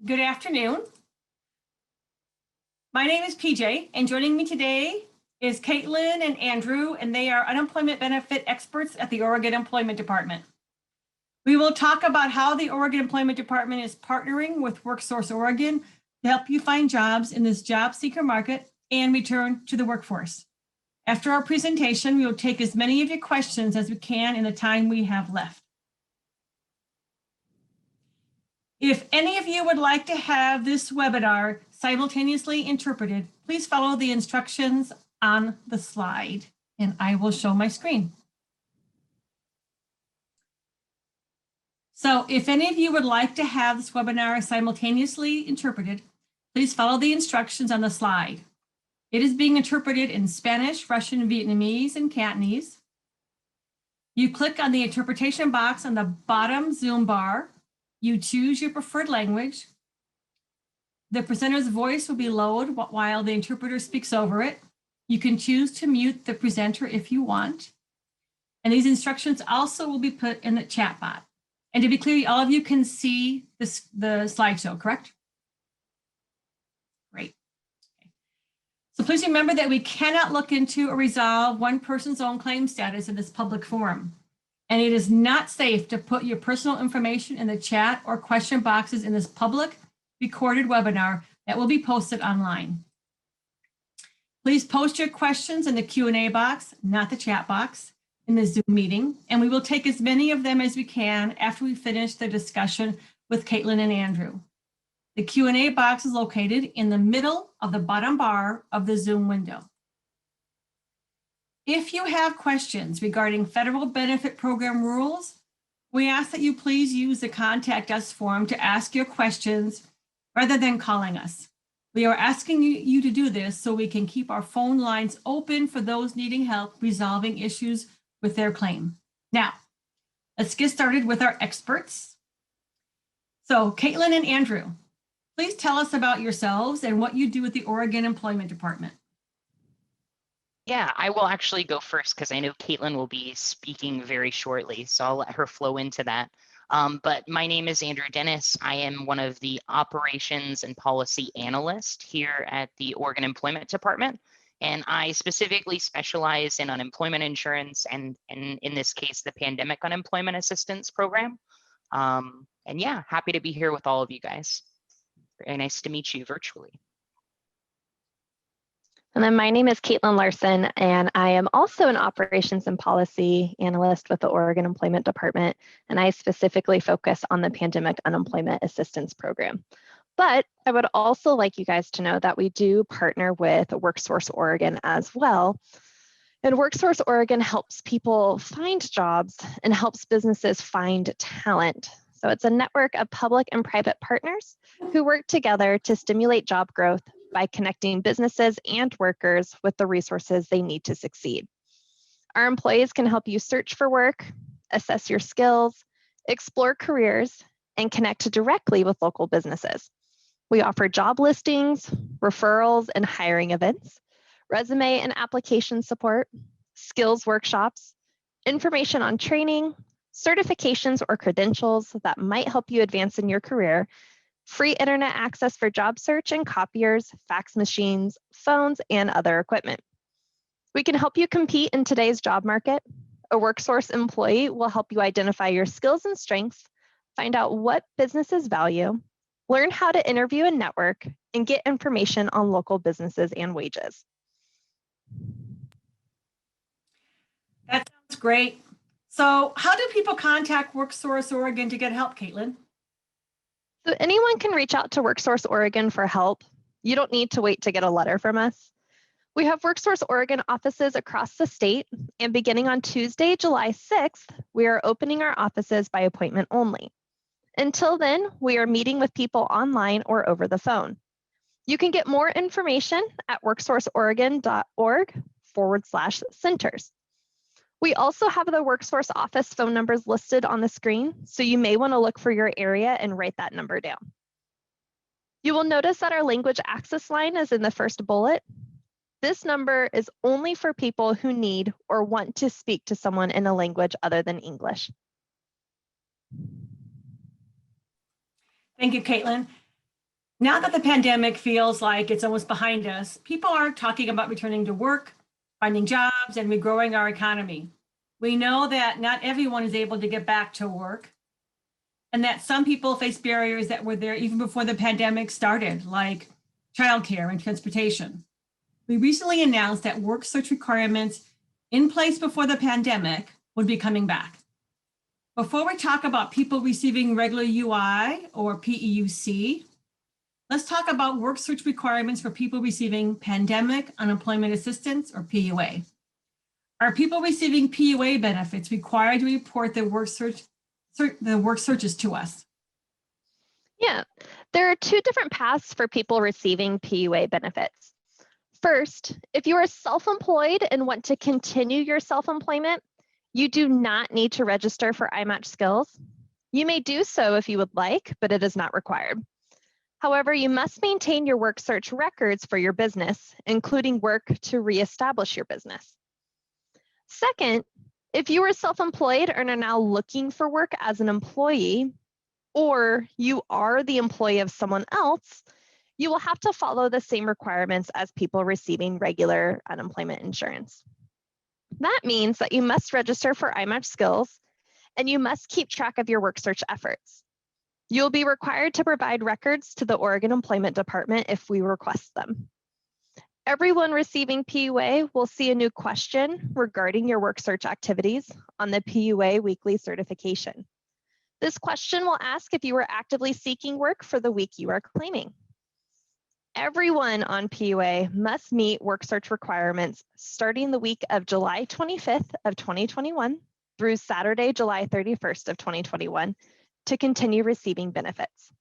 Good afternoon. My name is PJ, and joining me today is Caitlin and Andrew, and they are unemployment benefit experts at the Oregon Employment Department. We will talk about how the Oregon Employment Department is partnering with WorkSource Oregon to help you find jobs in this job seeker market and return to the workforce. After our presentation, we will take as many of your questions as we can in the time we have left. If any of you would like to have this webinar simultaneously interpreted, please follow the instructions on the slide, and I will show my screen. So if any of you would like to have this webinar simultaneously interpreted, please follow the instructions on the slide. It is being interpreted in Spanish, Russian, Vietnamese, and Cantonese. You click on the interpretation box on the bottom Zoom bar. You choose your preferred language. The presenter's voice will be lowered while the interpreter speaks over it. You can choose to mute the presenter if you want. And these instructions also will be put in the chat box. And to be clear, all of you can see the slideshow, correct? Great. Okay. So please remember that we cannot look into or resolve one person's own claim status in this public forum. And it is not safe to put your personal information in the chat or question boxes in this public recorded webinar that will be posted online. Please post your questions in the Q&A box, not the chat box, in the Zoom meeting, and we will take as many of them as we can after we finish the discussion with Caitlin and Andrew. The Q&A box is located in the middle of the bottom bar of the Zoom window. If you have questions regarding federal benefit program rules, we ask that you please use the Contact Us form to ask your questions rather than calling us. We are asking you to do this so we can keep our phone lines open for those needing help resolving issues with their claim. Now, let's get started with our experts. So, Caitlin and Andrew, please tell us about yourselves and what you do at the Oregon Employment Department. Yeah, I will actually go first because I know Caitlin will be speaking very shortly, so I'll let her flow into that. But my name is Andrew Dennis. I am one of the operations and policy analysts here at the Oregon Employment Department, and I specifically specialize in unemployment insurance and in this case, the Pandemic Unemployment Assistance Program. And yeah, happy to be here with all of you guys. Very nice to meet you virtually. And then my name is Caitlin Larson, and I am also an operations and policy analyst with the Oregon Employment Department, and I specifically focus on the Pandemic Unemployment Assistance Program. But I would also like you guys to know that we do partner with WorkSource Oregon as well. And WorkSource Oregon helps people find jobs and helps businesses find talent. So it's a network of public and private partners who work together to stimulate job growth by connecting businesses and workers with the resources they need to succeed. Our employees can help you search for work, assess your skills, explore careers, and connect directly with local businesses. We offer job listings, referrals and hiring events, resume and application support, skills workshops, information on training, certifications or credentials that might help you advance in your career, free internet access for job search and copiers, fax machines, phones, and other equipment. We can help you compete in today's job market. A WorkSource employee will help you identify your skills and strengths, find out what businesses value, learn how to interview and network, and get information on local businesses and wages. That sounds great. So how do people contact WorkSource Oregon to get help, Caitlin? So anyone can reach out to WorkSource Oregon for help. You don't need to wait to get a letter from us. We have WorkSource Oregon offices across the state, and beginning on Tuesday, July 6th, we are opening our offices by appointment only. Until then, we are meeting with people online or over the phone. You can get more information at worksourceoregon.org/centers. We also have the WorkSource office phone numbers listed on the screen, so you may want to look for your area and write that number down. You will notice that our language access line is in the first bullet. This number is only for people who need or want to speak to someone in a language other than English. Thank you, Caitlin. Now that the pandemic feels like it's almost behind us, people are talking about returning to work, finding jobs, and regrowing our economy. We know that not everyone is able to get back to work, and that some people face barriers that were there even before the pandemic started, like childcare and transportation. We recently announced that work search requirements in place before the pandemic would be coming back. Before we talk about people receiving regular UI or PEUC, let's talk about work search requirements for people receiving Pandemic Unemployment Assistance or PUA. Are people receiving PUA benefits required to report their work searches to us? Yeah, there are two different paths for people receiving PUA benefits. First, if you are self-employed and want to continue your self-employment, you do not need to register for iMatchSkills. You may do so if you would like, but it is not required. However, you must maintain your work search records for your business, including work to reestablish your business. Second, if you are self-employed and are now looking for work as an employee, or you are the employee of someone else, you will have to follow the same requirements as people receiving regular unemployment insurance. That means that you must register for iMatchSkills and you must keep track of your work search efforts. You'll be required to provide records to the Oregon Employment Department if we request them. Everyone receiving PUA will see a new question regarding your work search activities on the PUA weekly certification. This question will ask if you are actively seeking work for the week you are claiming. Everyone on PUA must meet work search requirements starting the week of July 25th of 2021 through Saturday, July 31st of 2021 to continue receiving benefits.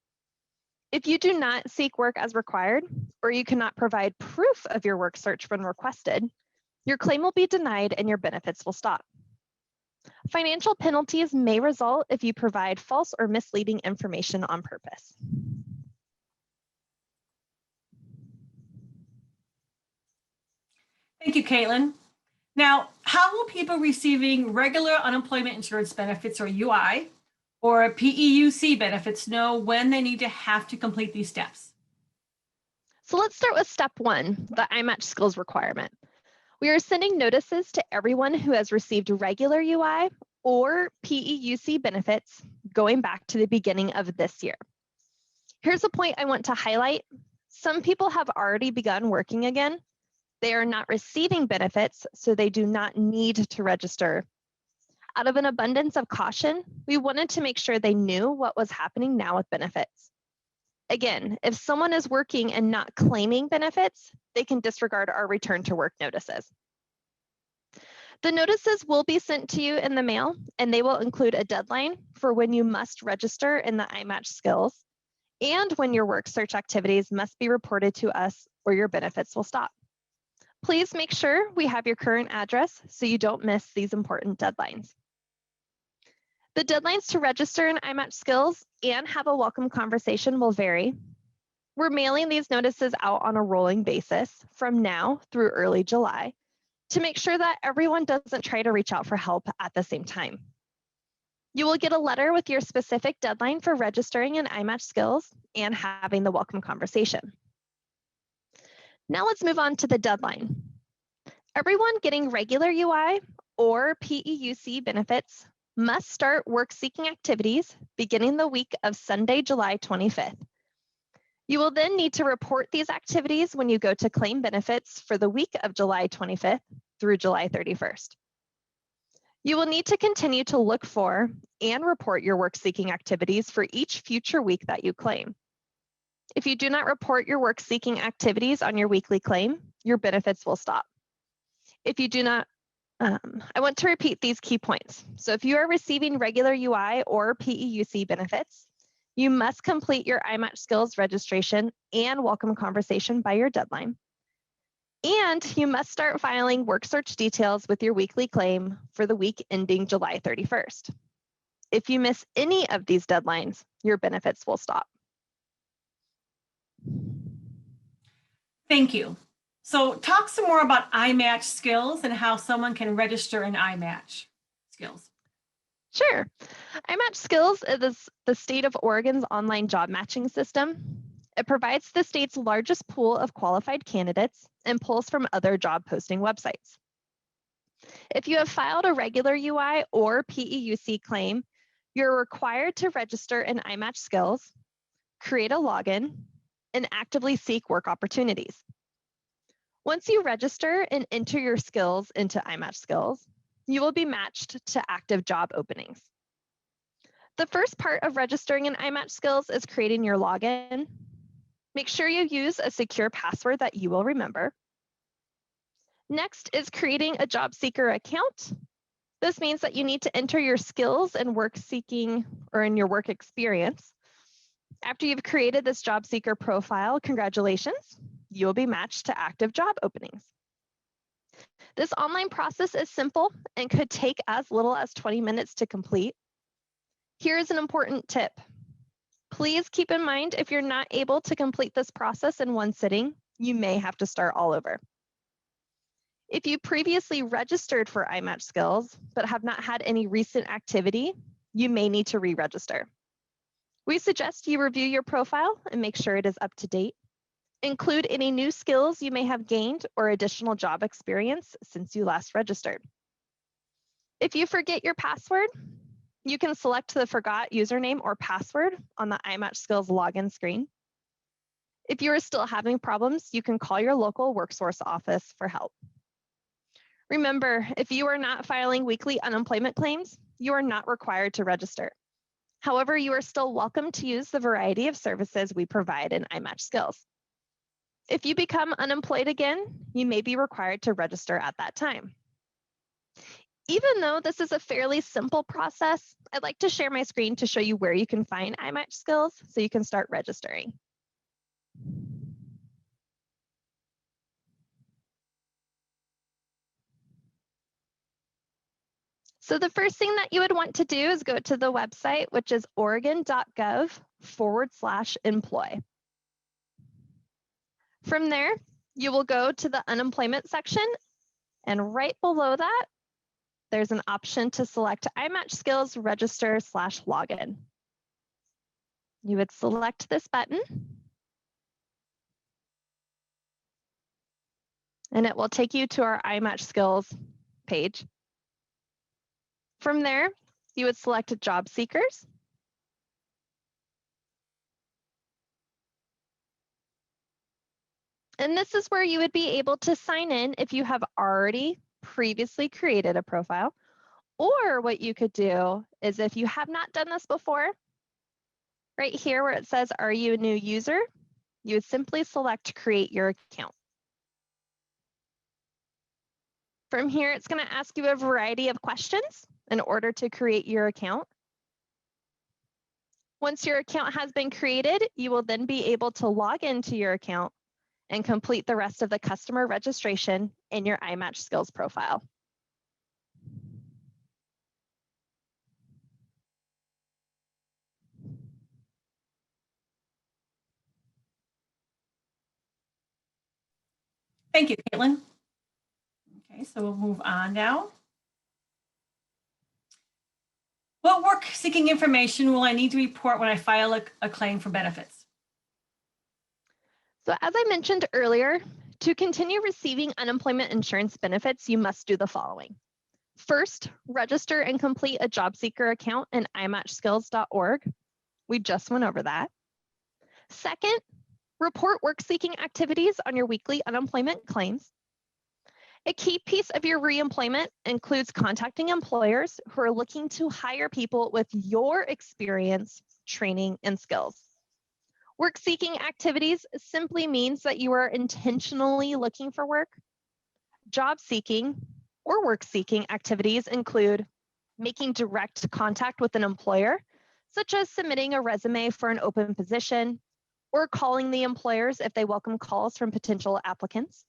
If you do not seek work as required, or you cannot provide proof of your work search when requested, your claim will be denied and your benefits will stop. Financial penalties may result if you provide false or misleading information on purpose. Thank you, Caitlin. Now, how will people receiving regular unemployment insurance benefits or UI or PEUC benefits know when they need to have to complete these steps? So let's start with step one, the iMatchSkills requirement. We are sending notices to everyone who has received regular UI or PEUC benefits going back to the beginning of this year. Here's a point I want to highlight. Some people have already begun working again. They are not receiving benefits, so they do not need to register. Out of an abundance of caution, we wanted to make sure they knew what was happening now with benefits. Again, if someone is working and not claiming benefits, they can disregard our return to work notices. The notices will be sent to you in the mail, and they will include a deadline for when you must register in the iMatchSkills and when your work search activities must be reported to us or your benefits will stop. Please make sure we have your current address so you don't miss these important deadlines. The deadlines to register in iMatchSkills and have a welcome conversation will vary. We're mailing these notices out on a rolling basis from now through early July to make sure that everyone doesn't try to reach out for help at the same time. You will get a letter with your specific deadline for registering in iMatchSkills and having the welcome conversation. Now let's move on to the deadline. Everyone getting regular UI or PEUC benefits must start work-seeking activities beginning the week of Sunday, July 25th. You will then need to report these activities when you go to claim benefits for the week of July 25th through July 31st. You will need to continue to look for and report your work-seeking activities for each future week that you claim. If you do not report your work-seeking activities on your weekly claim, your benefits will stop. If you do not, I want to repeat these key points. So if you are receiving regular UI or PEUC benefits, you must complete your iMatchSkills registration and welcome conversation by your deadline. And you must start filing work search details with your weekly claim for the week ending July 31st. If you miss any of these deadlines, your benefits will stop. Thank you. So talk some more about iMatchSkills and how someone can register in iMatchSkills. Sure. iMatchSkills is the state of Oregon's online job matching system. It provides the state's largest pool of qualified candidates and pulls from other job posting websites. If you have filed a regular UI or PEUC claim, you're required to register in iMatchSkills, create a login, and actively seek work opportunities. Once you register and enter your skills into iMatchSkills, you will be matched to active job openings. The first part of registering in iMatchSkills is creating your login. Make sure you use a secure password that you will remember. Next is creating a job seeker account. This means that you need to enter your skills and work seeking or in your work experience. After you've created this job seeker profile, congratulations, you will be matched to active job openings. This online process is simple and could take as little as 20 minutes to complete. Here is an important tip. Please keep in mind if you're not able to complete this process in one sitting, you may have to start all over. If you previously registered for iMatchSkills but have not had any recent activity, you may need to re-register. We suggest you review your profile and make sure it is up to date. Include any new skills you may have gained or additional job experience since you last registered. If you forget your password, you can select the forgot username or password on the iMatchSkills login screen. If you are still having problems, you can call your local WorkSource office for help. Remember, if you are not filing weekly unemployment claims, you are not required to register. However, you are still welcome to use the variety of services we provide in iMatchSkills. If you become unemployed again, you may be required to register at that time. Even though this is a fairly simple process, I'd like to share my screen to show you where you can find iMatchSkills so you can start registering. So the first thing that you would want to do is go to the website, which is oregon.gov/employ. From there, you will go to the unemployment section, and right below that, there's an option to select iMatchSkills register/login. You would select this button, and it will take you to our iMatchSkills page. From there, you would select job seekers. And this is where you would be able to sign in if you have already previously created a profile. Or what you could do is if you have not done this before, right here where it says, are you a new user? You would simply select create your account. From here, it's going to ask you a variety of questions in order to create your account. Once your account has been created, you will then be able to log into your account and complete the rest of the customer registration in your iMatchSkills profile. Thank you, Caitlin. Okay, so we'll move on now. What work-seeking information will I need to report when I file a claim for benefits? So as I mentioned earlier, to continue receiving unemployment insurance benefits, you must do the following. First, register and complete a job seeker account in iMatchSkills.org. We just went over that. Second, report work-seeking activities on your weekly unemployment claims. A key piece of your reemployment includes contacting employers who are looking to hire people with your experience, training, and skills. Work-seeking activities simply means that you are intentionally looking for work. Job-seeking or work-seeking activities include making direct contact with an employer, such as submitting a resume for an open position, or calling the employers if they welcome calls from potential applicants.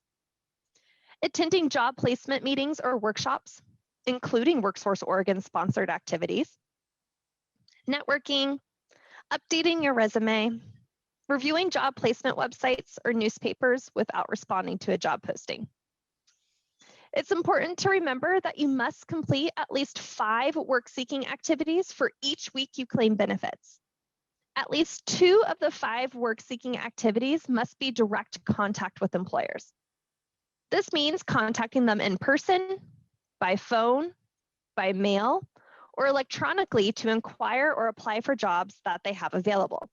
Attending job placement meetings or workshops, including WorkSource Oregon sponsored activities. Networking, updating your resume, reviewing job placement websites or newspapers without responding to a job posting. It's important to remember that you must complete at least 5 work-seeking activities for each week you claim benefits. At least 2 of the 5 work-seeking activities must be direct contact with employers. This means contacting them in person, by phone, by mail, or electronically to inquire or apply for jobs that they have available.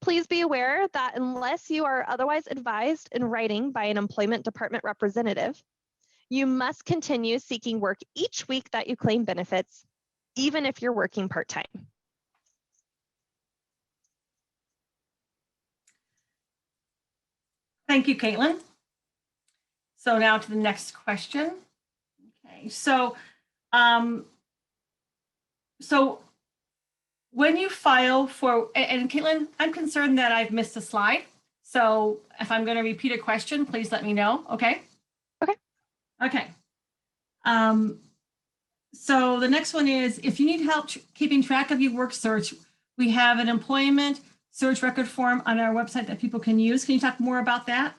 Please be aware that unless you are otherwise advised in writing by an employment department representative, you must continue seeking work each week that you claim benefits, even if you're working part-time. Thank you, Caitlin. So now to the next question. Okay, so when you file for, and Caitlin, I'm concerned that I've missed a slide. So if I'm going to repeat a question, please let me know. Okay. Okay. Okay. So the next one is, if you need help keeping track of your work search, we have an employment search record form on our website that people can use. Can you talk more about that?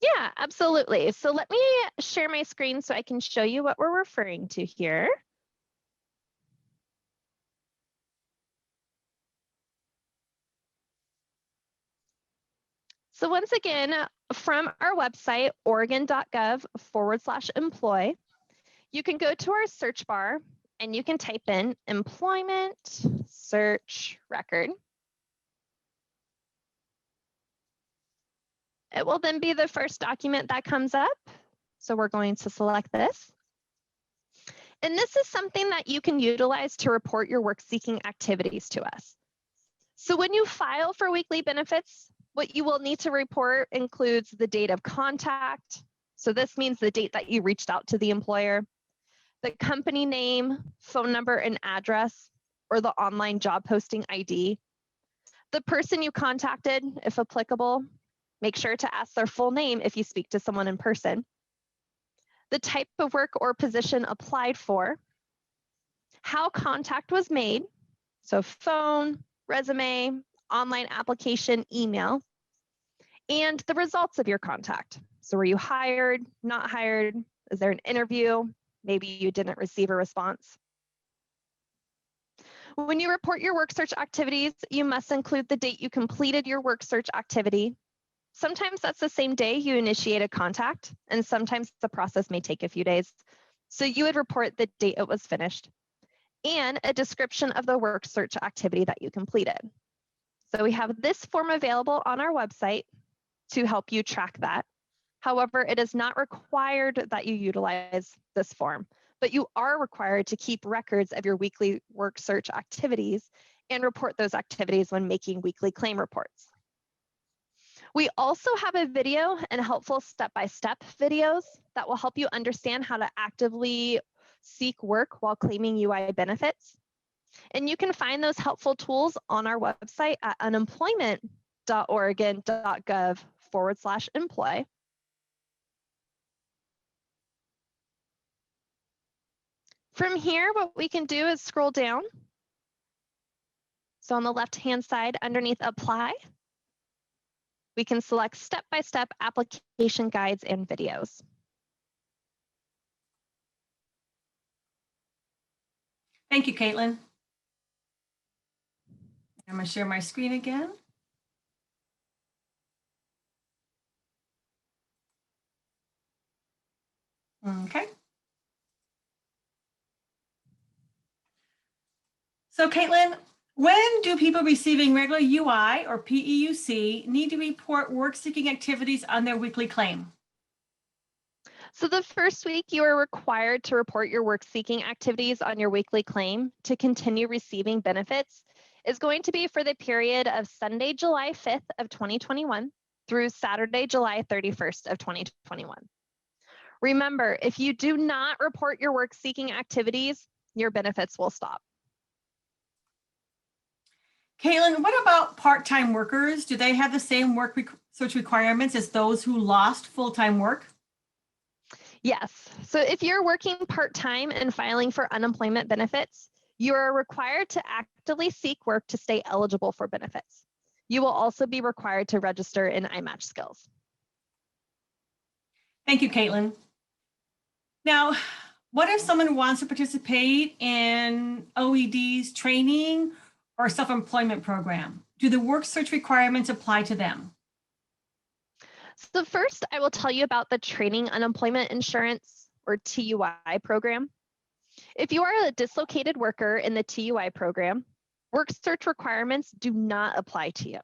Yeah, absolutely. So let me share my screen so I can show you what we're referring to here. So once again, from our website, oregon.gov/employ, you can go to our search bar and you can type in employment search record. It will then be the first document that comes up. So we're going to select this. And this is something that you can utilize to report your work-seeking activities to us. So when you file for weekly benefits, what you will need to report includes the date of contact. So this means the date that you reached out to the employer, the company name, phone number, and address, or the online job posting ID, the person you contacted, if applicable. Make sure to ask their full name if you speak to someone in person, the type of work or position applied for, how contact was made, so phone, resume, online application, email, and the results of your contact. So were you hired, not hired? Is there an interview? Maybe you didn't receive a response. When you report your work search activities, you must include the date you completed your work search activity. Sometimes that's the same day you initiated contact, and sometimes the process may take a few days. So you would report the date it was finished and a description of the work search activity that you completed. So we have this form available on our website to help you track that. However, it is not required that you utilize this form, but you are required to keep records of your weekly work search activities and report those activities when making weekly claim reports. We also have a video and helpful step-by-step videos that will help you understand how to actively seek work while claiming UI benefits. And you can find those helpful tools on our website at unemployment.oregon.gov/employ. From here, what we can do is scroll down. So on the left-hand side, underneath Apply, we can select step-by-step application guides and videos. Thank you, Caitlin. I'm going to share my screen again. Okay. So Caitlin, when do people receiving regular UI or PEUC need to report work-seeking activities on their weekly claim? So the first week you are required to report your work-seeking activities on your weekly claim to continue receiving benefits is going to be for the period of Sunday, July 5th of 2021 through Saturday, July 31st of 2021. Remember, if you do not report your work-seeking activities, your benefits will stop. Caitlin, what about part-time workers? Do they have the same work search requirements as those who lost full-time work? Yes. So if you're working part-time and filing for unemployment benefits, you are required to actively seek work to stay eligible for benefits. You will also be required to register in iMatchSkills. Thank you, Caitlin. Now, what if someone wants to participate in OED's training or self-employment program? Do the work search requirements apply to them? So first, I will tell you about the Training Unemployment Insurance or TUI program. If you are a dislocated worker in the TUI program, work search requirements do not apply to you.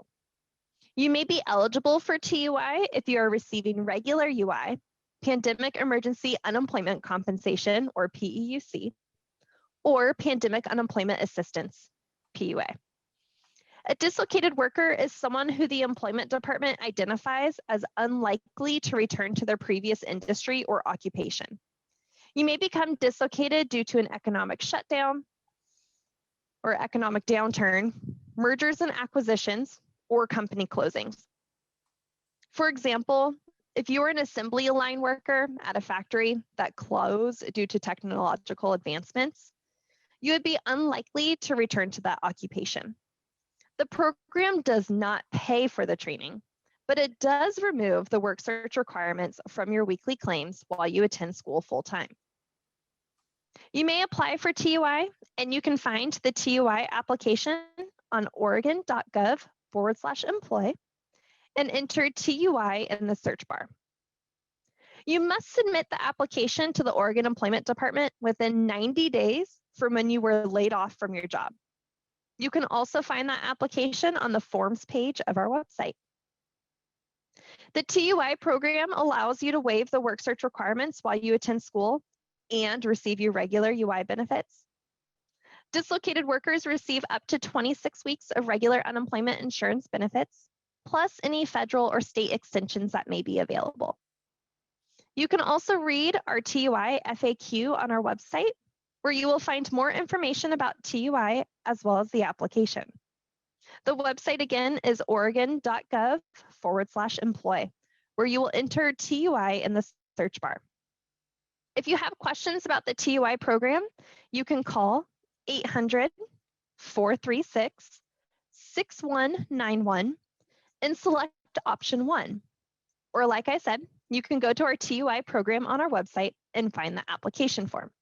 You may be eligible for TUI if you are receiving regular UI, Pandemic Emergency Unemployment Compensation or PEUC, or Pandemic Unemployment Assistance, PUA. A dislocated worker is someone who the employment department identifies as unlikely to return to their previous industry or occupation. You may become dislocated due to an economic shutdown or economic downturn, mergers and acquisitions, or company closings. For example, if you are an assembly line worker at a factory that closed due to technological advancements, you would be unlikely to return to that occupation. The program does not pay for the training, but it does remove the work search requirements from your weekly claims while you attend school full-time. You may apply for TUI, and you can find the TUI application on oregon.gov/employ and enter TUI in the search bar. You must submit the application to the Oregon Employment Department within 90 days from when you were laid off from your job. You can also find that application on the forms page of our website. The TUI program allows you to waive the work search requirements while you attend school and receive your regular UI benefits. Dislocated workers receive up to 26 weeks of regular unemployment insurance benefits, plus any federal or state extensions that may be available. You can also read our TUI FAQ on our website, where you will find more information about TUI as well as the application. The website again is oregon.gov/employ, where you will enter TUI in the search bar. If you have questions about the TUI program, you can call 800-436-6191 and select option 1. Or like I said, you can go to our TUI program on our website and find the application form.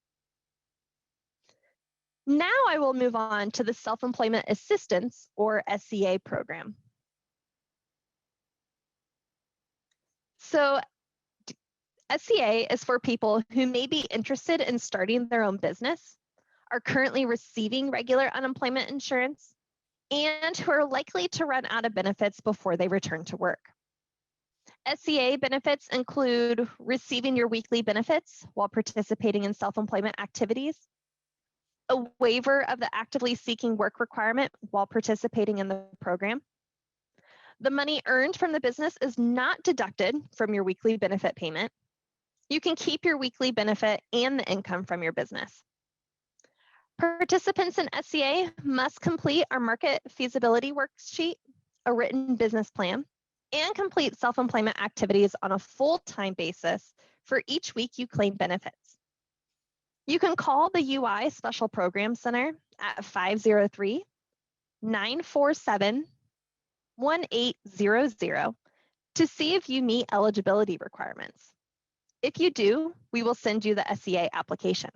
Now I will move on to the Self-Employment Assistance or SEA program. So SEA is for people who may be interested in starting their own business, are currently receiving regular unemployment insurance, and who are likely to run out of benefits before they return to work. SEA benefits include receiving your weekly benefits while participating in self-employment activities, a waiver of the actively seeking work requirement while participating in the program. The money earned from the business is not deducted from your weekly benefit payment. You can keep your weekly benefit and the income from your business. Participants in SEA must complete our market feasibility worksheet, a written business plan, and complete self-employment activities on a full-time basis for each week you claim benefits. You can call the UI Special Program Center at 503-947-1800 to see if you meet eligibility requirements. If you do, we will send you the SEA application.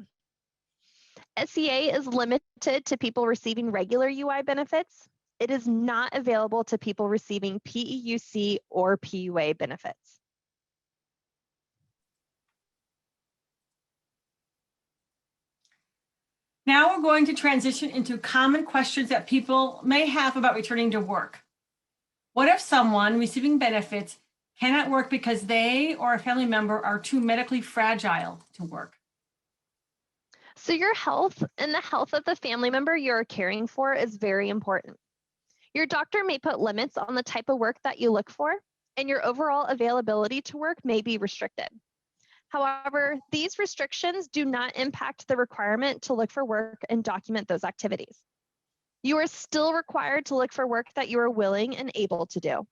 SEA is limited to people receiving regular UI benefits. It is not available to people receiving PEUC or PUA benefits. Now we're going to transition into common questions that people may have about returning to work. What if someone receiving benefits cannot work because they or a family member are too medically fragile to work? So your health and the health of the family member you're caring for is very important. Your doctor may put limits on the type of work that you look for, and your overall availability to work may be restricted. However, these restrictions do not impact the requirement to look for work and document those activities. You are still required to look for work that you are willing and able to do,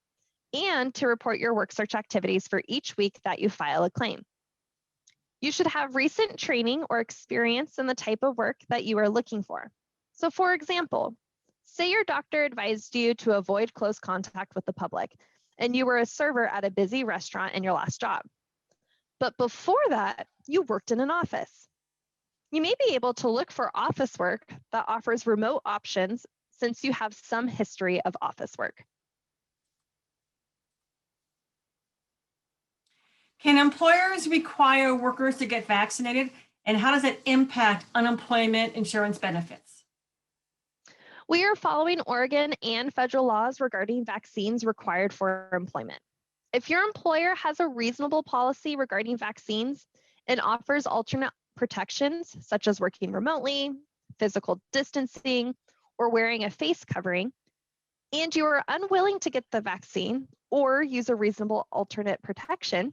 and to report your work search activities for each week that you file a claim. You should have recent training or experience in the type of work that you are looking for. So for example, say your doctor advised you to avoid close contact with the public, and you were a server at a busy restaurant in your last job. But before that, you worked in an office. You may be able to look for office work that offers remote options since you have some history of office work. Can employers require workers to get vaccinated? And how does it impact unemployment insurance benefits? We are following Oregon and federal laws regarding vaccines required for employment. If your employer has a reasonable policy regarding vaccines and offers alternate protections, such as working remotely, physical distancing, or wearing a face covering, and you are unwilling to get the vaccine or use a reasonable alternate protection,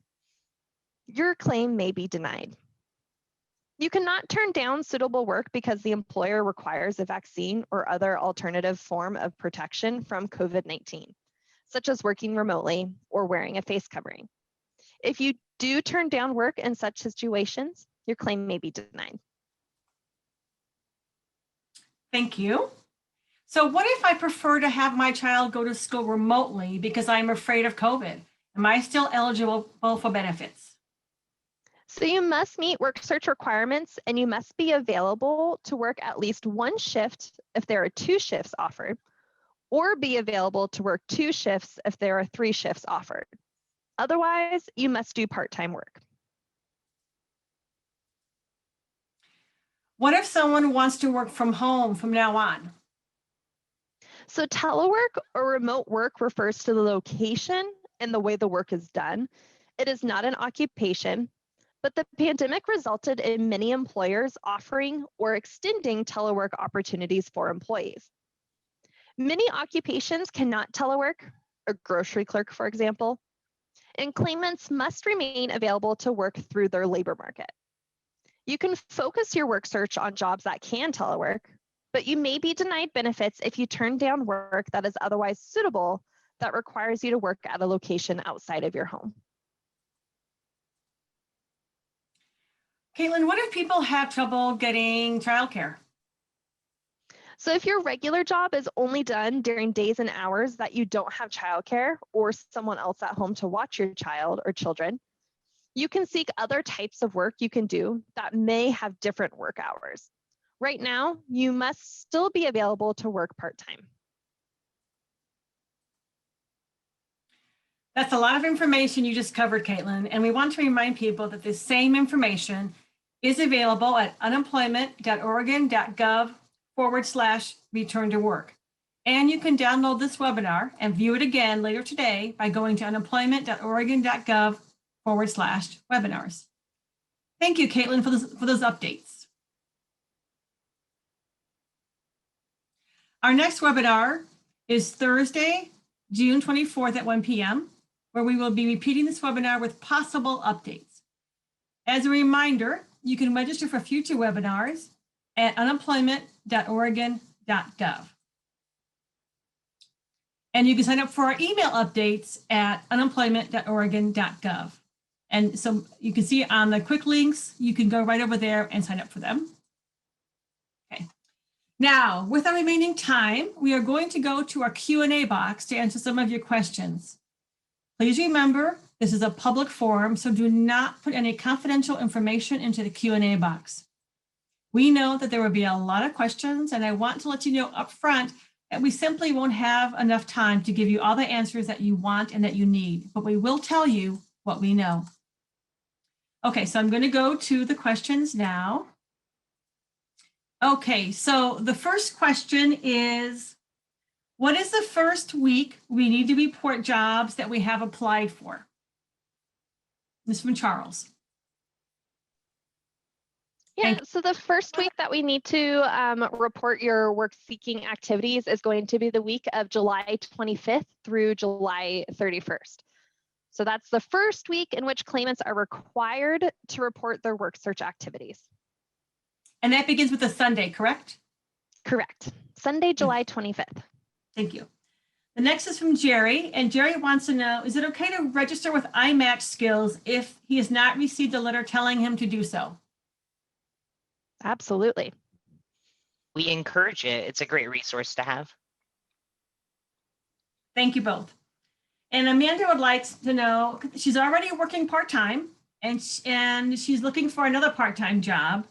your claim may be denied. You cannot turn down suitable work because the employer requires a vaccine or other alternative form of protection from COVID-19, such as working remotely or wearing a face covering. If you do turn down work in such situations, your claim may be denied. Thank you. So what if I prefer to have my child go to school remotely because I'm afraid of COVID? Am I still eligible for benefits? So you must meet WorkSearch requirements and you must be available to work at least one shift if there are 2 shifts offered, or be available to work 2 shifts if there are 3 shifts offered. Otherwise, you must do part-time work. What if someone wants to work from home from now on? So telework or remote work refers to the location and the way the work is done. It is not an occupation, but the pandemic resulted in many employers offering or extending telework opportunities for employees. Many occupations cannot telework, a grocery clerk, for example, and claimants must remain available to work through their labor market. You can focus your work search on jobs that can telework, but you may be denied benefits if you turn down work that is otherwise suitable that requires you to work at a location outside of your home. Caitlin, what if people have trouble getting childcare? So if your regular job is only done during days and hours that you don't have childcare or someone else at home to watch your child or children, you can seek other types of work you can do that may have different work hours. Right now, you must still be available to work part-time. That's a lot of information you just covered, Caitlin, and we want to remind people that this same information is available at unemployment.oregon.gov/return to work. And you can download this webinar and view it again later today by going to unemployment.oregon.gov/webinars. Thank you, Caitlin, for those updates. Our next webinar is Thursday, June 24th at 1 p.m., where we will be repeating this webinar with possible updates. As a reminder, you can register for future webinars at unemployment.oregon.gov. And you can sign up for our email updates at unemployment.oregon.gov. And so you can see on the quick links, you can go right over there and sign up for them. Okay. Now, with our remaining time, we are going to go to our Q&A box to answer some of your questions. Please remember, this is a public forum, so do not put any confidential information into the Q&A box. We know that there will be a lot of questions, and I want to let you know up front that we simply won't have enough time to give you all the answers that you want and that you need, but we will tell you what we know. Okay, so I'm going to go to the questions now. Okay, so the first question is, what is the first week we need to report jobs that we have applied for? This is from Charles. Yeah, so the first week that we need to report your work seeking activities is going to be the week of July 25th through July 31st. So that's the first week in which claimants are required to report their work search activities. And that begins with a Sunday, correct? Correct. Sunday, July 25th. Thank you. The next is from Jerry, and Jerry wants to know, is it okay to register with iMatchSkills if he has not received a letter telling him to do so? Absolutely. We encourage it. It's a great resource to have. Thank you both. And Amanda would like to know, she's already working part-time and she's looking for another part-time job.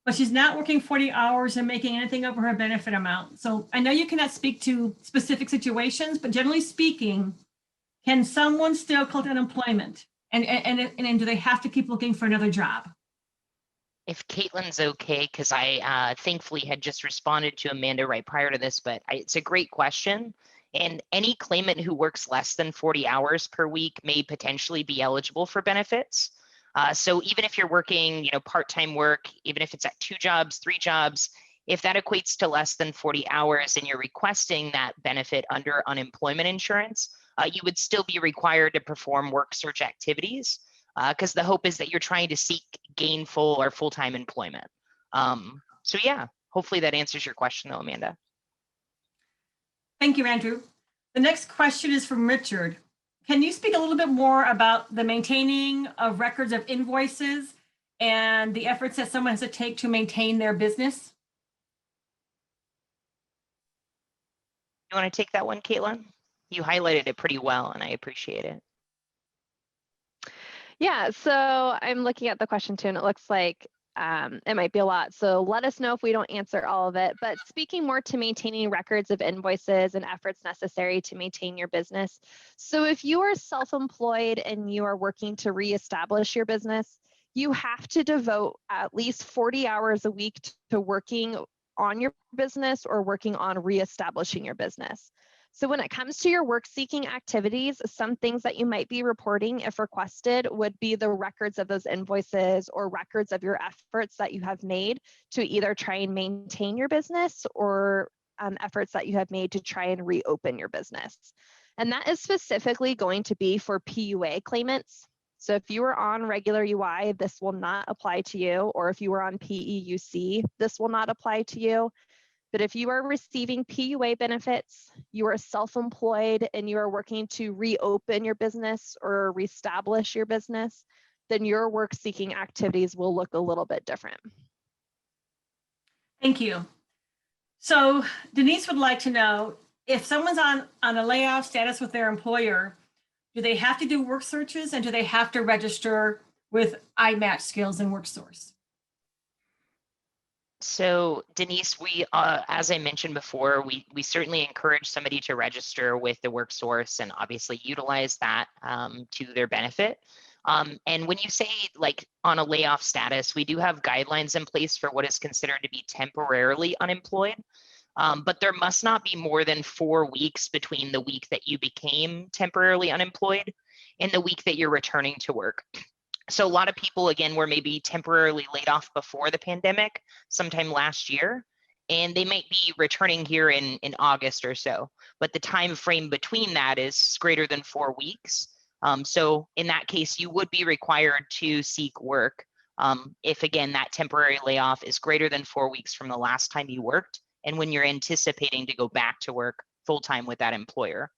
but she's not working 40 hours and making anything over her benefit amount. So I know you cannot speak to specific situations, but generally speaking, can someone still collect unemployment? And do they have to keep looking for another job? If Caitlin's okay, because I thankfully had just responded to Amanda right prior to this, but it's a great question. And any claimant who works less than 40 hours per week may potentially be eligible for benefits. So even if you're working, part-time work, even if it's at 2 jobs, 3 jobs, if that equates to less than 40 hours and you're requesting that benefit under unemployment insurance, you would still be required to perform work search activities, because the hope is that you're trying to seek gainful or full-time employment. So yeah, hopefully that answers your question though, Amanda. Thank you, Andrew. The next question is from Richard. Can you speak a little bit more about the maintaining of records of invoices and the efforts that someone has to take to maintain their business? You want to take that one, Caitlin? You highlighted it pretty well and I appreciate it. Yeah, so I'm looking at the question too, and it looks like it might be a lot. So let us know if we don't answer all of it. But speaking more to maintaining records of invoices and efforts necessary to maintain your business. So if you are self-employed and you are working to reestablish your business, you have to devote at least 40 hours a week to working on your business or working on reestablishing your business. So when it comes to your work-seeking activities, some things that you might be reporting if requested would be the records of those invoices or records of your efforts that you have made to either try and maintain your business or efforts that you have made to try and reopen your business. And that is specifically going to be for PUA claimants. So if you are on regular UI, this will not apply to you, or if you are on PEUC, this will not apply to you. But if you are receiving PUA benefits, you are self-employed and you are working to reopen your business or reestablish your business, then your work-seeking activities will look a little bit different. Thank you. So Denise would like to know, if someone's on a layoff status with their employer, do they have to do work searches and do they have to register with iMatchSkills and WorkSource? So Denise, we, as I mentioned before, we certainly encourage somebody to register with the WorkSource and obviously utilize that to their benefit. And when you say like on a layoff status, we do have guidelines in place for what is considered to be temporarily unemployed. But there must not be more than 4 weeks between the week that you became temporarily unemployed and the week that you're returning to work. So a lot of people, again, were maybe temporarily laid off before the pandemic, sometime last year, and they might be returning here in August or so. But the time frame between that is greater than 4 weeks. So in that case, you would be required to seek work if, again, that temporary layoff is greater than 4 weeks from the last time you worked and when you're anticipating to go back to work full-time with that employer.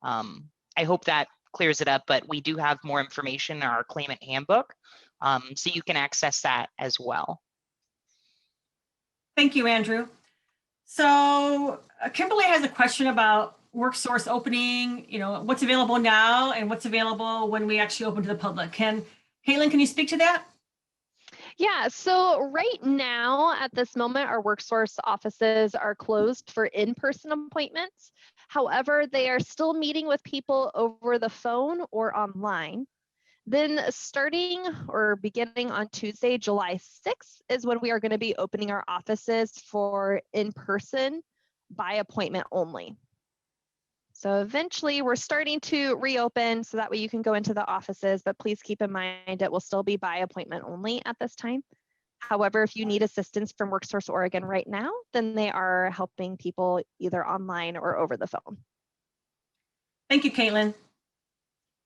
I hope that clears it up, but we do have more information in our claimant handbook, so you can access that as well. Thank you, Andrew. So Kimberly has a question about WorkSource opening, what's available now and what's available when we actually open to the public. Caitlin, can you speak to that? Yeah, so right now at this moment, our WorkSource offices are closed for in-person appointments. However, they are still meeting with people over the phone or online. Then starting or beginning on Tuesday, July 6th is when we are going to be opening our offices for in-person by appointment only. So eventually we're starting to reopen so that way you can go into the offices, but please keep in mind it will still be by appointment only at this time. However, if you need assistance from WorkSource Oregon right now, then they are helping people either online or over the phone. Thank you, Caitlin.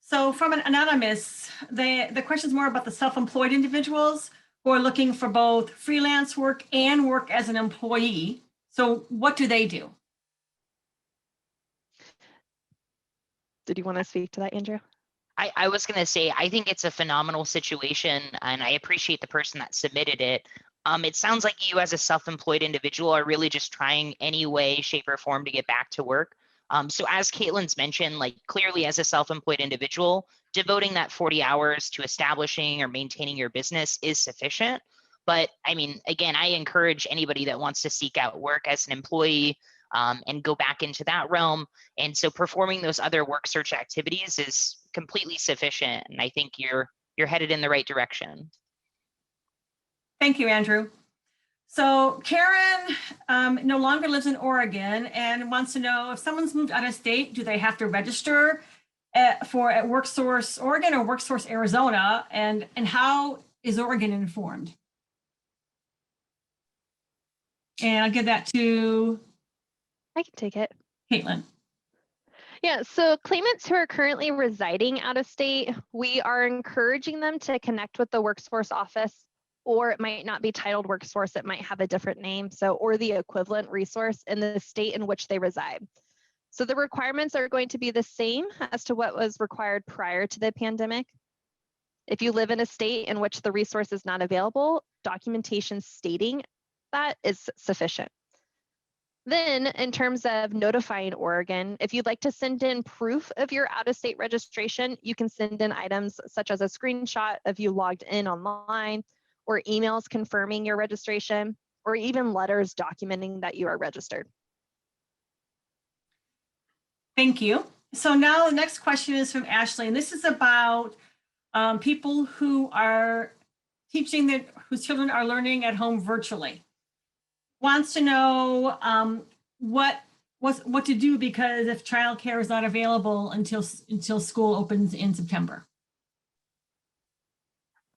So from an anonymous, the question is more about the self-employed individuals who are looking for both freelance work and work as an employee. So what do they do? Did you want to speak to that, Andrew? I was going to say, I think it's a phenomenal situation and I appreciate the person that submitted it. It sounds like you as a self-employed individual are really just trying any way, shape or form to get back to work. So as Caitlin's mentioned, like clearly as a self-employed individual, devoting that 40 hours to establishing or maintaining your business is sufficient. But I mean, again, I encourage anybody that wants to seek out work as an employee and go back into that realm. And so performing those other work search activities is completely sufficient. And I think you're headed in the right direction. Thank you, Andrew. So Karen no longer lives in Oregon and wants to know if someone's moved out of state, do they have to register at WorkSource Oregon or WorkSource Arizona? And how is Oregon informed? And I'll give that to I can take it. Caitlin. Yeah, so claimants who are currently residing out of state, we are encouraging them to connect with the WorkSource office, or it might not be titled WorkSource, it might have a different name, or the equivalent resource in the state in which they reside. So the requirements are going to be the same as to what was required prior to the pandemic. If you live in a state in which the resource is not available, documentation stating that is sufficient. Then, in terms of notifying Oregon, if you'd like to send in proof of your out-of-state registration, you can send in items such as a screenshot of you logged in online, or emails confirming your registration, or even letters documenting that you are registered. Thank you. So now the next question is from Ashley, and this is about people who are teaching whose children are learning at home virtually. Wants to know what to do, because if childcare is not available until school opens in September.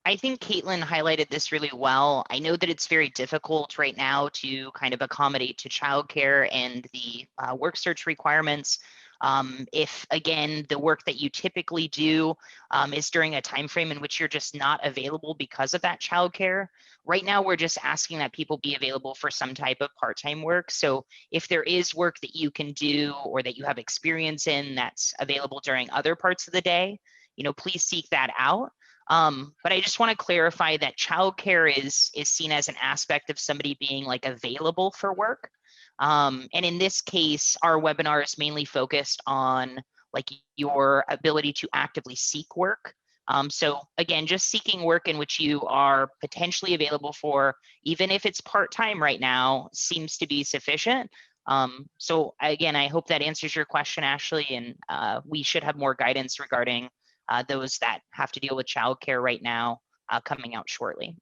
I think Caitlin highlighted this really well. I know that it's very difficult right now to kind of accommodate to childcare and the work search requirements. If, again, the work that you typically do is during a time frame in which you're just not available because of that childcare, right now we're just asking that people be available for some type of part-time work. So if there is work that you can do or that you have experience in that's available during other parts of the day, please seek that out. But I just want to clarify that childcare is seen as an aspect of somebody being like available for work. And in this case, our webinar is mainly focused on like your ability to actively seek work. So again, just seeking work in which you are potentially available for, even if it's part-time right now, seems to be sufficient. So again, I hope that answers your question, Ashley, and we should have more guidance regarding those that have to deal with childcare right now coming out shortly.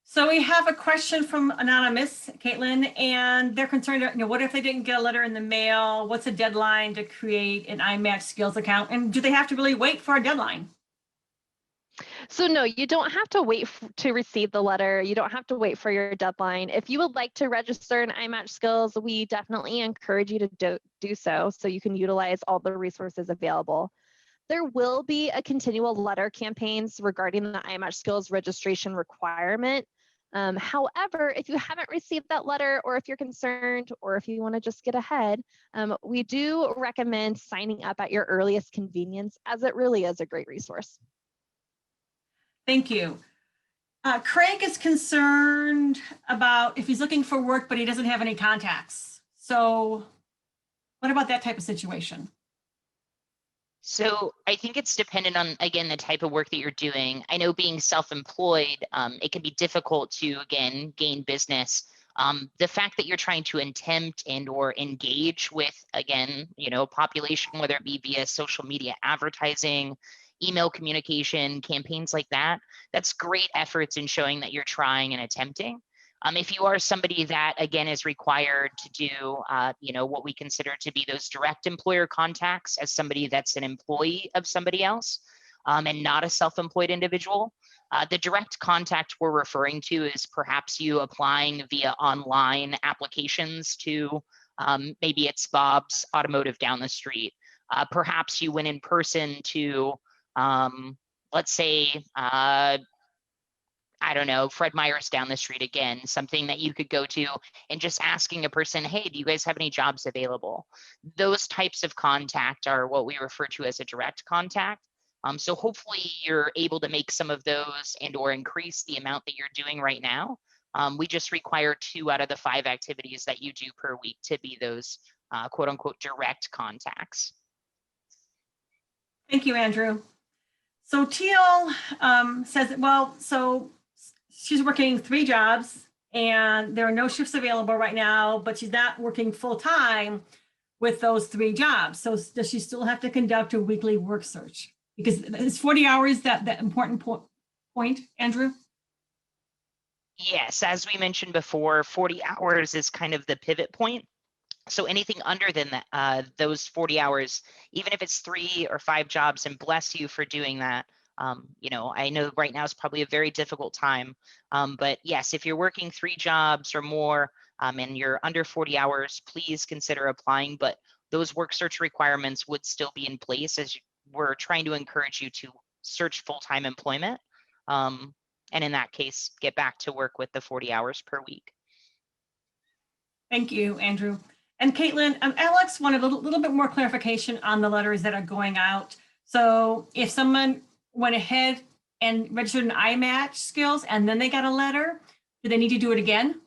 So we have a question from Anonymous, Caitlin, and they're concerned, what if they didn't get a letter in the mail? What's a deadline to create an iMatchSkills account? And do they have to really wait for a deadline? So no, you don't have to wait to receive the letter. You don't have to wait for your deadline. If you would like to register in iMatchSkills, we definitely encourage you to do so you can utilize all the resources available. There will be a continual letter campaigns regarding the iMatchSkills registration requirement. However, if you haven't received that letter, or if you're concerned, or if you want to just get ahead, we do recommend signing up at your earliest convenience, as it really is a great resource. Thank you. Craig is concerned about if he's looking for work, but he doesn't have any contacts. So what about that type of situation? So I think it's dependent on, again, the type of work that you're doing. I know being self-employed, it can be difficult to, again, gain business. The fact that you're trying to attempt and or engage with, again, population, whether it be via social media advertising, email communication, campaigns like that, that's great efforts in showing that you're trying and attempting. If you are somebody that, again, is required to do, what we consider to be those direct employer contacts as somebody that's an employee of somebody else and not a self-employed individual, the direct contact we're referring to is perhaps you applying via online applications to maybe it's Bob's Automotive down the street. Perhaps you went in person to, let's say, I don't know, Fred Meyer's down the street again, something that you could go to and just asking a person, hey, do you guys have any jobs available? Those types of contact are what we refer to as a direct contact. So hopefully you're able to make some of those and or increase the amount that you're doing right now. We just require 2 out of the 5 activities that you do per week to be those quote unquote direct contacts. Thank you, Andrew. So Teal says, well, so she's working 3 jobs and there are no shifts available right now, but she's not working full time with those 3 jobs. So does she still have to conduct a weekly work search? Because it's 40 hours that important point, Andrew? Yes, as we mentioned before, 40 hours is kind of the pivot point. So anything under than that, those 40 hours, even if it's 3 or 5 jobs, and bless you for doing that. You know, I know right now is probably a very difficult time, but yes, if you're working 3 jobs or more and you're under 40 hours, please consider applying. But those work search requirements would still be in place as we're trying to encourage you to search full-time employment. And in that case, get back to work with the 40 hours per week. Thank you, Andrew. And Caitlin, Alex wanted a little bit more clarification on the letters that are going out. So if someone went ahead and registered an iMatchSkills and then they got a letter, do they need to do it again?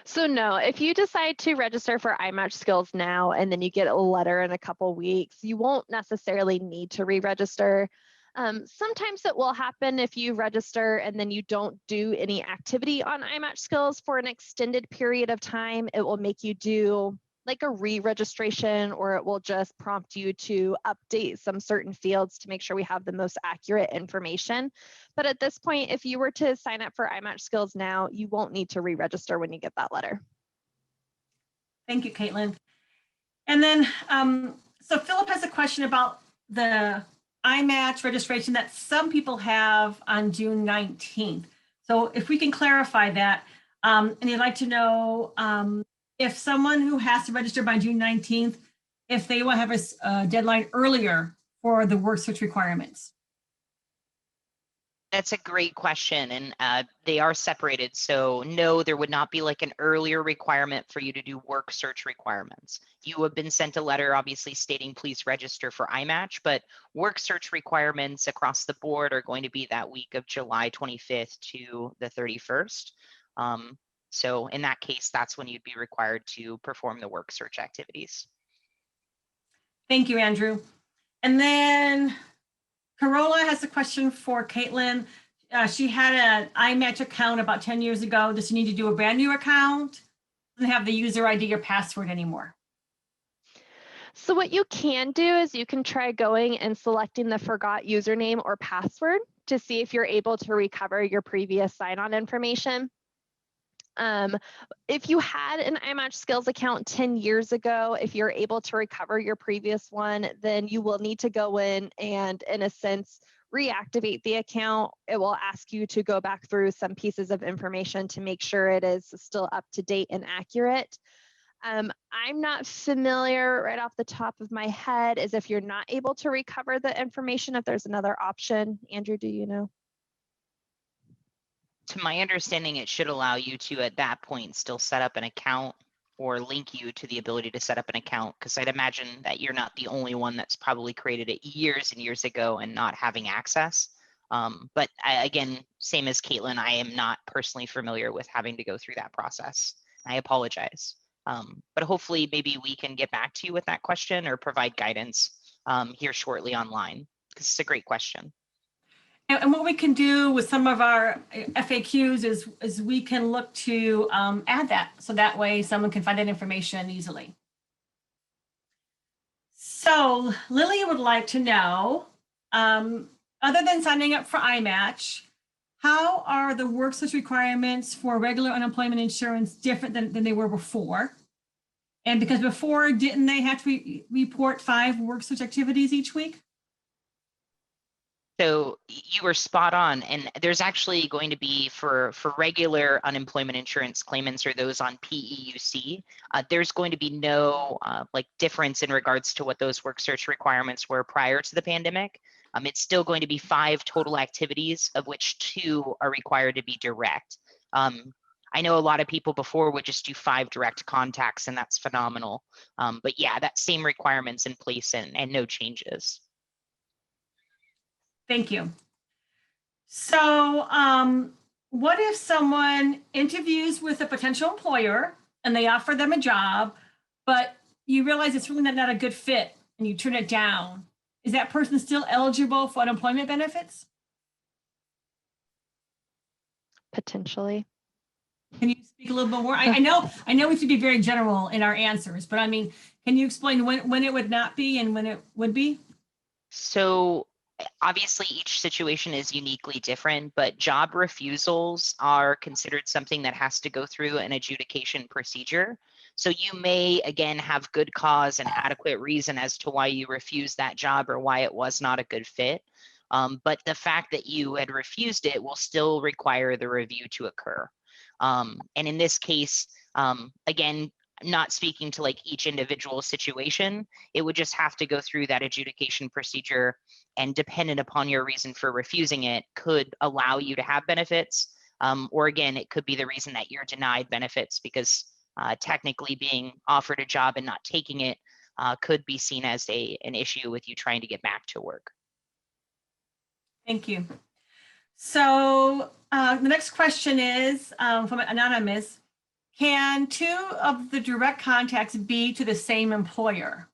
So no, if you decide to register for iMatchSkills now and then you get a letter in a couple weeks, you won't necessarily need to re-register. Sometimes it will happen if you register and then you don't do any activity on iMatchSkills for an extended period of time. It will make you do like a re-registration, or it will just prompt you to update some certain fields to make sure we have the most accurate information. But at this point, if you were to sign up for iMatchSkills now, you won't need to re-register when you get that letter. Thank you, Caitlin. And then, so Philip has a question about the iMatch registration that some people have on June 19th. So if we can clarify that, and he'd like to know if someone who has to register by June 19th, if they will have a deadline earlier for the work search requirements. That's a great question, and they are separated. So no, there would not be like an earlier requirement for you to do work search requirements. You have been sent a letter obviously stating please register for iMatch, but work search requirements across the board are going to be that week of July 25th to the 31st. So in that case, that's when you'd be required to perform the work search activities. Thank you, Andrew. And then Carola has a question for Caitlin. She had an iMatch account about 10 years ago. Does she need to do a brand new account? Doesn't have the user ID or password anymore. So what you can do is you can try going and selecting the forgot username or password to see if you're able to recover your previous sign-on information. If you had an iMatchSkills account 10 years ago, if you're able to recover your previous one, then you will need to go in and, in a sense, reactivate the account. It will ask you to go back through some pieces of information to make sure it is still up to date and accurate. I'm not familiar right off the top of my head as if you're not able to recover the information, if there's another option. Andrew, do you know? To my understanding, it should allow you to, at that point, still set up an account or link you to the ability to set up an account, because I'd imagine that you're not the only one that's probably created it years and years ago and not having access. But again, same as Caitlin, I am not personally familiar with having to go through that process. I apologize. But hopefully maybe we can get back to you with that question or provide guidance here shortly online, because it's a great question. And what we can do with some of our FAQs is we can look to add that. So that way someone can find that information easily. So Lily would like to know, other than signing up for iMatch, how are the work search requirements for regular unemployment insurance different than they were before? And because before, didn't they have to report 5 work search activities each week? So you were spot on, and there's actually going to be for regular unemployment insurance claimants or those on PEUC, there's going to be no like difference in regards to what those work search requirements were prior to the pandemic. It's still going to be 5 total activities, of which 2 are required to be direct. I know a lot of people before would just do 5 direct contacts, and that's phenomenal. But yeah, that same requirement's in place and no changes. Thank you. So what if someone interviews with a potential employer and they offer them a job, but you realize it's really not a good fit and you turn it down? Is that person still eligible for unemployment benefits? Potentially. Can you speak a little bit more? I know we should be very general in our answers, but I mean, can you explain when it would not be and when it would be? So obviously each situation is uniquely different, but job refusals are considered something that has to go through an adjudication procedure. So you may, again, have good cause and adequate reason as to why you refused that job or why it was not a good fit. But the fact that you had refused it will still require the review to occur. And in this case, again, not speaking to like each individual situation, it would just have to go through that adjudication procedure, and dependent upon your reason for refusing it could allow you to have benefits. Or again, it could be the reason that you're denied benefits because technically being offered a job and not taking it could be seen as an issue with you trying to get back to work. Thank you. So the next question is from Anonymous. Can two of the direct contacts be to the same employer?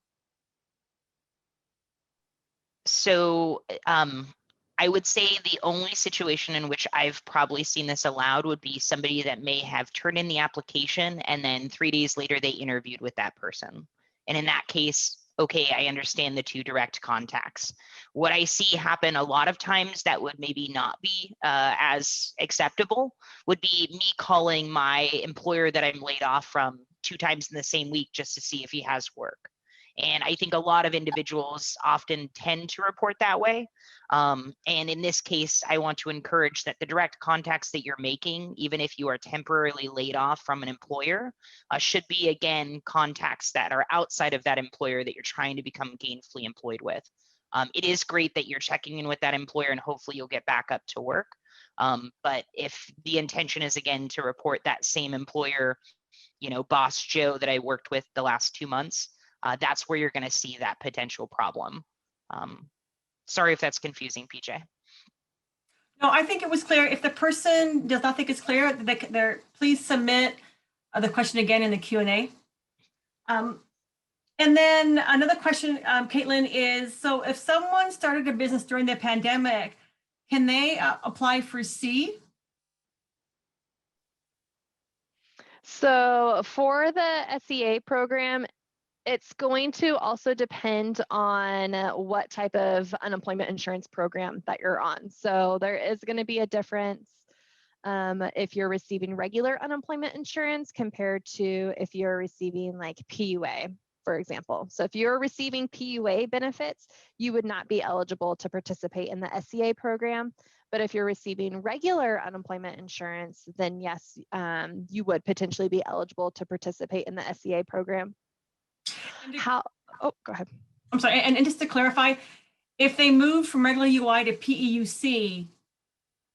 So I would say the only situation in which I've probably seen this allowed would be somebody that may have turned in the application and then 3 days later they interviewed with that person. And in that case, okay, I understand the two direct contacts. What I see happen a lot of times that would maybe not be as acceptable would be me calling my employer that I'm laid off from 2 times in the same week just to see if he has work. And I think a lot of individuals often tend to report that way. And in this case, I want to encourage that the direct contacts that you're making, even if you are temporarily laid off from an employer, should be, again, contacts that are outside of that employer that you're trying to become gainfully employed with. It is great that you're checking in with that employer and hopefully you'll get back up to work. But if the intention is, again, to report that same employer, Boss Joe that I worked with the last 2 months, that's where you're going to see that potential problem. Sorry if that's confusing, PJ. No, I think it was clear. If the person does not think it's clear, please submit the question again in the Q&A. And then another question, Caitlin, is, so if someone started a business during the pandemic, can they apply for C? So for the SEA program, it's going to also depend on what type of unemployment insurance program that you're on. So there is going to be a difference if you're receiving regular unemployment insurance compared to if you're receiving like PUA, for example. So if you're receiving PUA benefits, you would not be eligible to participate in the SEA program. But if you're receiving regular unemployment insurance, then yes, you would potentially be eligible to participate in the SEA program. Go ahead. I'm sorry, and just to clarify, if they move from regular UI to PEUC,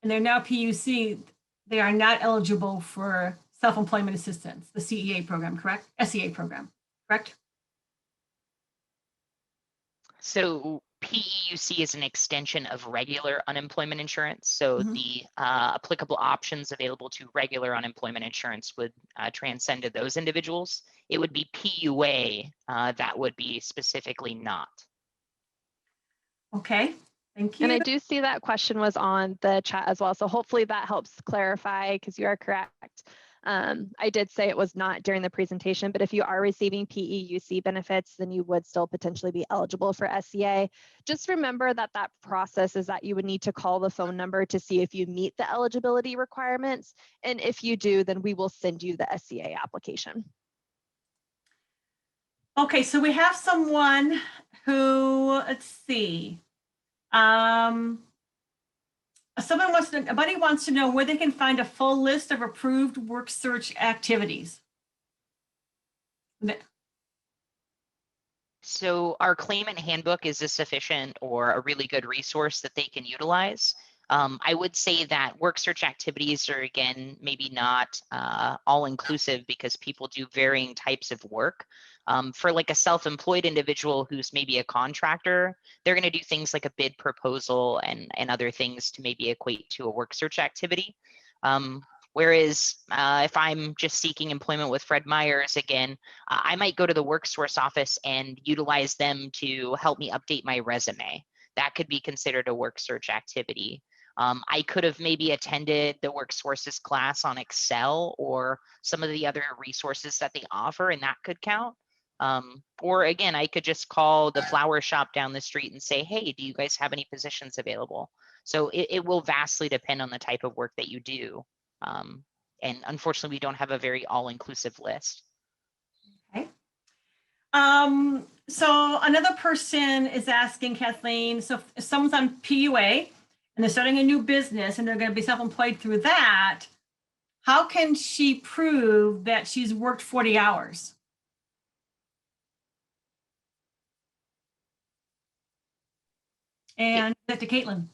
and they're now PEUC, they are not eligible for self-employment assistance, the CEA program, correct? SEA program, correct? So PEUC is an extension of regular unemployment insurance. So the applicable options available to regular unemployment insurance would transcend to those individuals. It would be PUA that would be specifically not. Okay, thank you. And I do see that question was on the chat as well. So hopefully that helps clarify, because you are correct. I did say it was not during the presentation, but if you are receiving PEUC benefits, then you would still potentially be eligible for SEA. Just remember that that process is that you would need to call the phone number to see if you meet the eligibility requirements. And if you do, then we will send you the SEA application. Okay, so we have someone who, let's see. Somebody wants to know where they can find a full list of approved work search activities. So our claimant handbook is a sufficient or a really good resource that they can utilize. I would say that work search activities are, again, maybe not all inclusive because people do varying types of work. For like a self-employed individual who's maybe a contractor, they're going to do things like a bid proposal and other things to maybe equate to a work search activity. Whereas if I'm just seeking employment with Fred Meyers, again, I might go to the WorkSource office and utilize them to help me update my resume. That could be considered a work search activity. I could have maybe attended the WorkSources class on Excel or some of the other resources that they offer, and that could count. Or again, I could just call the flower shop down the street and say, hey, do you guys have any positions available? So it will vastly depend on the type of work that you do. And unfortunately, we don't have a very all-inclusive list. Okay. So another person is asking, Kathleen, so if someone's on PUA and they're starting a new business and they're going to be self-employed through that, how can she prove that she's worked 40 hours? And that to Caitlin.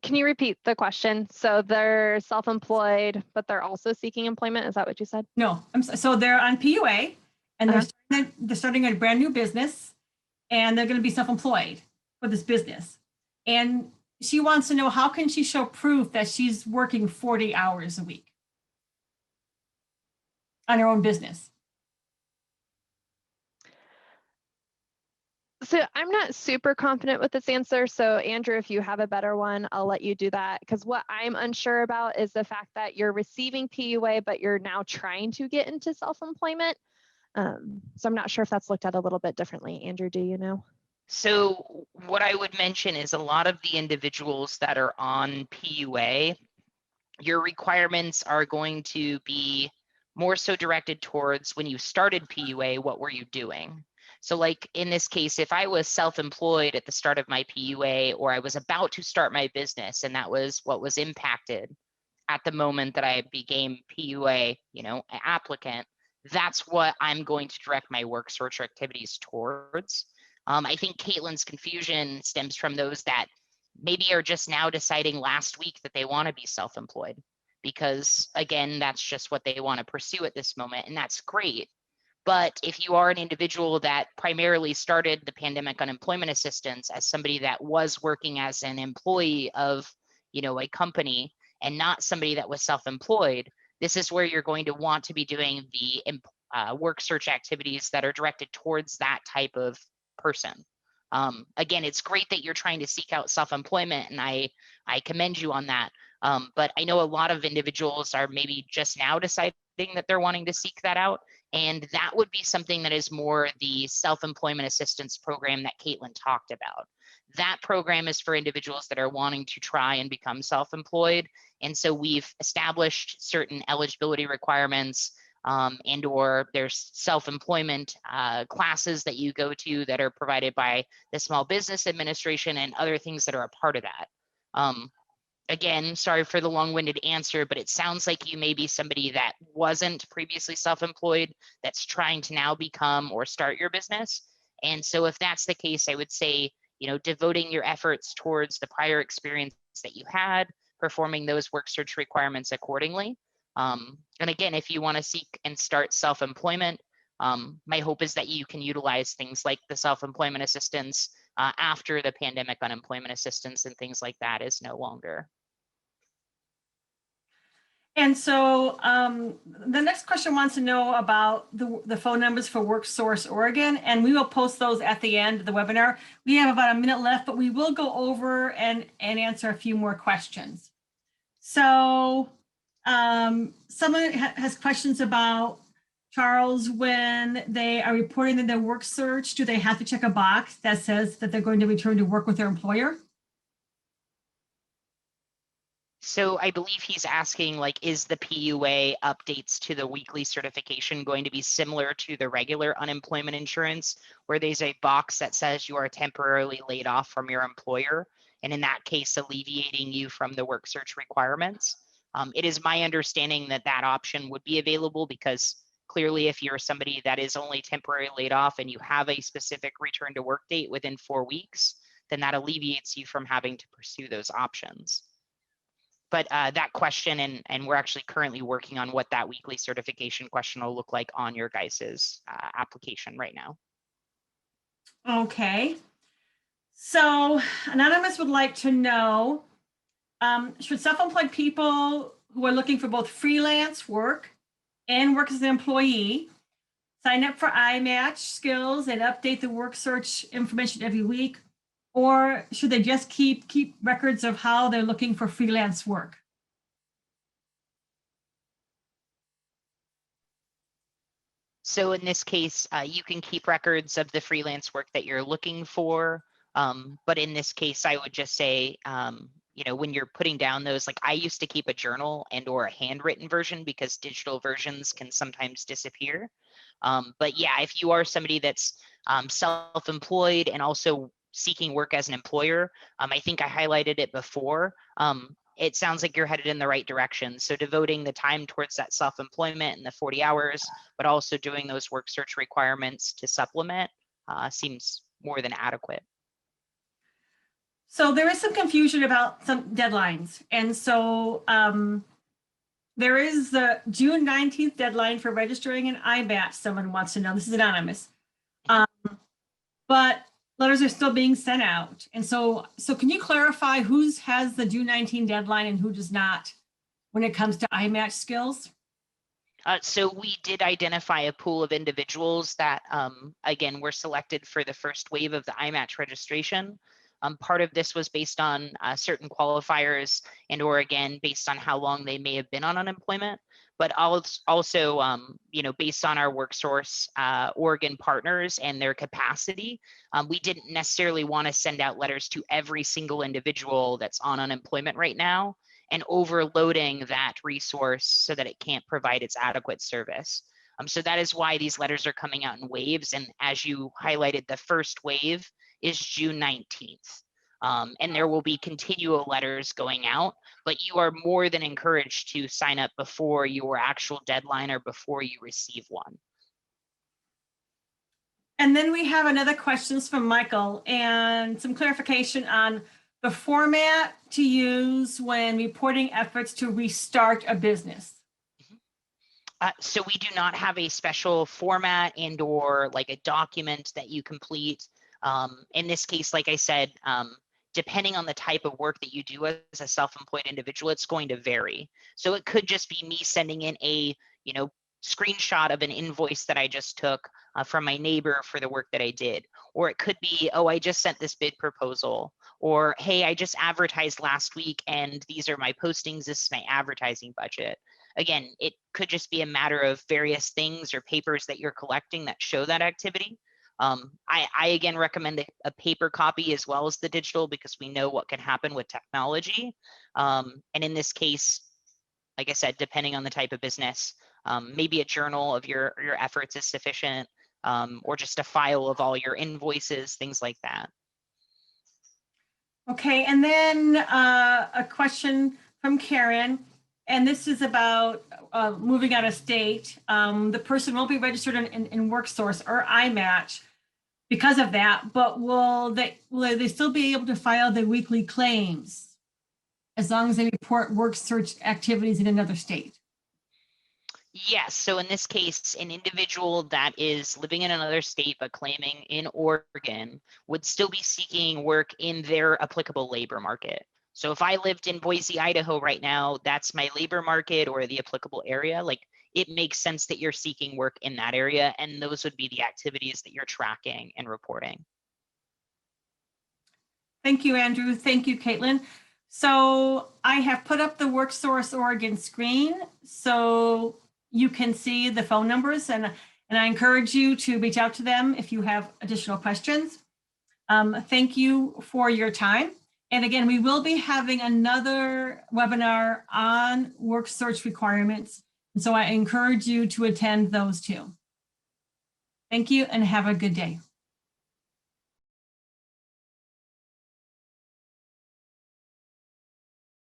Can you repeat the question? So they're self-employed, but they're also seeking employment. Is that what you said? No, so they're on PUA and they're starting a brand new business and they're going to be self-employed for this business. And she wants to know, how can she show proof that she's working 40 hours a week on her own business? So I'm not super confident with this answer. So Andrew, if you have a better one, I'll let you do that. Because what I'm unsure about is the fact that you're receiving PUA, but you're now trying to get into self-employment. So I'm not sure if that's looked at a little bit differently. Andrew, do you know? So what I would mention is a lot of the individuals that are on PUA, your requirements are going to be more so directed towards when you started PUA, what were you doing? So like in this case, if I was self-employed at the start of my PUA, or I was about to start my business and that was what was impacted at the moment that I became PUA, applicant, that's what I'm going to direct my work search activities towards. I think Caitlin's confusion stems from those that maybe are just now deciding last week that they want to be self-employed, because again, that's just what they want to pursue at this moment, and that's great. But if you are an individual that primarily started the pandemic unemployment assistance as somebody that was working as an employee of, a company and not somebody that was self-employed, this is where you're going to want to be doing the work search activities that are directed towards that type of person. Again, it's great that you're trying to seek out self-employment, and I commend you on that. But I know a lot of individuals are maybe just now deciding that they're wanting to seek that out. And that would be something that is more the self-employment assistance program that Caitlin talked about. That program is for individuals that are wanting to try and become self-employed. And so we've established certain eligibility requirements, and or there's self-employment classes that you go to that are provided by the Small Business Administration and other things that are a part of that. Again, sorry for the long-winded answer, but it sounds like you may be somebody that wasn't previously self-employed that's trying to now become or start your business. And so if that's the case, I would say, devoting your efforts towards the prior experience that you had, performing those work search requirements accordingly. And again, if you want to seek and start self-employment, my hope is that you can utilize things like the self-employment assistance after the pandemic unemployment assistance and things like that is no longer. And so the next question wants to know about the phone numbers for WorkSource Oregon, and we will post those at the end of the webinar. We have about a minute left, but we will go over and answer a few more questions. So someone has questions about, Charles, when they are reporting in their work search, do they have to check a box that says that they're going to return to work with their employer? So I believe he's asking, like, is the PUA updates to the weekly certification going to be similar to the regular unemployment insurance, where there's a box that says you are temporarily laid off from your employer, and in that case, alleviating you from the work search requirements? It is my understanding that that option would be available, because clearly if you're somebody that is only temporarily laid off and you have a specific return to work date within 4 weeks, then that alleviates you from having to pursue those options. But that question, and we're actually currently working on what that weekly certification question will look like on your guys's application right now. Okay. So Anonymous would like to know, should self-employed people who are looking for both freelance work and work as an employee sign up for iMatchSkills and update the work search information every week? Or should they just keep records of how they're looking for freelance work? So in this case, you can keep records of the freelance work that you're looking for. But in this case, I would just say, when you're putting down those, like I used to keep a journal and or a handwritten version because digital versions can sometimes disappear. But yeah, if you are somebody that's self-employed and also seeking work as an employer, I think I highlighted it before. It sounds like you're headed in the right direction. So devoting the time towards that self-employment and the 40 hours, but also doing those work search requirements to supplement seems more than adequate. So there is some confusion about some deadlines. And so there is the June 19th deadline for registering an iMatch. Someone wants to know, this is anonymous. But letters are still being sent out. And so can you clarify who has the June 19 deadline and who does not when it comes to iMatchSkills? So we did identify a pool of individuals that, again, were selected for the first wave of the iMatch registration. Part of this was based on certain qualifiers and or again, based on how long they may have been on unemployment, but also, based on our WorkSource Oregon partners and their capacity, we didn't necessarily want to send out letters to every single individual that's on unemployment right now and overloading that resource so that it can't provide its adequate service. So that is why these letters are coming out in waves. And as you highlighted, the first wave is June 19th. And there will be continual letters going out, but you are more than encouraged to sign up before your actual deadline or before you receive one. And then we have another questions from Michael and some clarification on the format to use when reporting efforts to restart a business. So we do not have a special format and or like a document that you complete. In this case, like I said, depending on the type of work that you do as a self-employed individual, it's going to vary. So it could just be me sending in a, screenshot of an invoice that I just took from my neighbor for the work that I did. Or it could be, oh, I just sent this bid proposal. Or, hey, I just advertised last week and these are my postings, this is my advertising budget. Again, it could just be a matter of various things or papers that you're collecting that show that activity. I again recommend a paper copy as well as the digital because we know what can happen with technology. And in this case, like I said, depending on the type of business, maybe a journal of your efforts is sufficient, or just a file of all your invoices, things like that. Okay, and then a question from Karen, and this is about moving out of state. The person won't be registered in WorkSource or iMatch because of that, but will they still be able to file their weekly claims as long as they report work search activities in another state? Yes, so in this case, an individual that is living in another state but claiming in Oregon would still be seeking work in their applicable labor market. So if I lived in Boise, Idaho right now, that's my labor market or the applicable area. Like it makes sense that you're seeking work in that area, and those would be the activities that you're tracking and reporting. Thank you, Andrew. Thank you, Caitlin. So I have put up the WorkSource Oregon screen so you can see the phone numbers, and I encourage you to reach out to them if you have additional questions. Thank you for your time. And again, we will be having another webinar on work search requirements. And so I encourage you to attend those too. Thank you and have a good day.